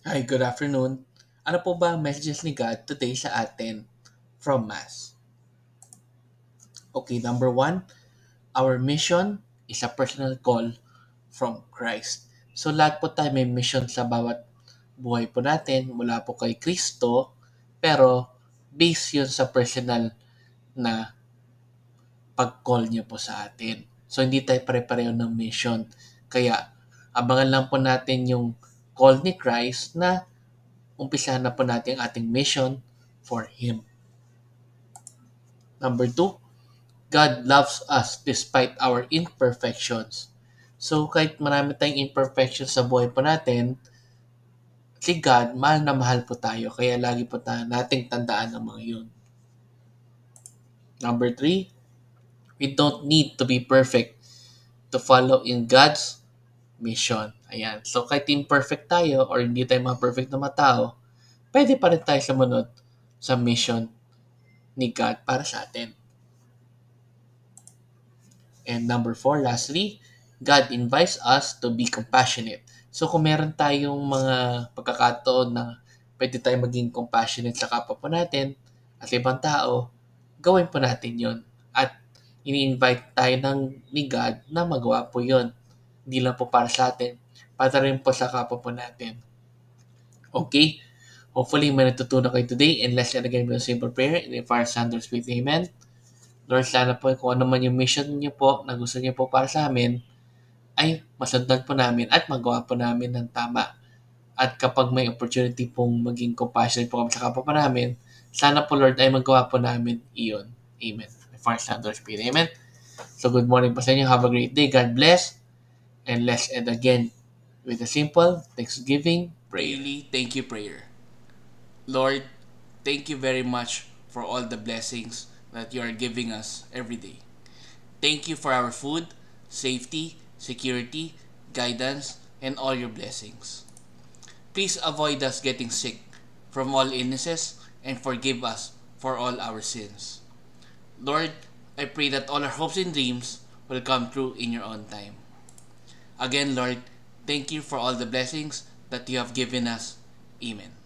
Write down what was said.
Hi, good afternoon. Ano po ba ang messages ni God today sa atin from Mass? Okay, number one, our mission is a personal call from Christ. So lahat po tayo may mission sa bawat buhay po natin mula po kay Kristo, pero based yun sa personal na pag-call niya po sa atin. So hindi tayo pare-pareho ng mission. Kaya abangan lang po natin yung call ni Christ na umpisahan na po natin ang ating mission for Him. Number two, God loves us despite our imperfections. So, kahit marami tayong imperfections sa buhay po natin, si God, mahal na mahal po tayo. Kaya lagi po nating tandaan ang mga yun. Number three, we don't need to be perfect to follow in God's mission. Ayan. So, kahit imperfect tayo or hindi tayo mga perfect na mga tao, pwede pa rin tayo sumunod sa mission ni God para sa atin. And number four, lastly, God invites us to be compassionate. So kung meron tayong mga pagkakataon na pwede tayong maging compassionate sa kapwa po natin at ibang tao, gawin po natin yon. At ini-invite tayo ni God na magawa po yon. Hindi lang po para sa atin, para rin po sa kapwa po natin. Okay? Hopefully, may natutunan kayo today. And let's end again with a simple prayer in the Fire Sanders with Amen. Lord, sana po kung ano man yung mission niyo po na gusto niyo po para sa amin, ay masundan po namin at magawa po namin ng tama. At kapag may opportunity pong maging compassionate po kami sa kapwa pa namin, sana po Lord ay magawa po namin iyon. Amen. My Father, Son, Holy Spirit. Amen. So good morning po sa inyo. Have a great day. God bless. And let's end again with a simple Thanksgiving prayer. Really, thank you prayer. Lord, thank you very much for all the blessings that you are giving us every day. Thank you for our food, safety, security, guidance, and all your blessings. Please avoid us getting sick from all illnesses and forgive us for all our sins. Lord, I pray that all our hopes and dreams will come true in your own time. Again, Lord, thank you for all the blessings that you have given us. Amen.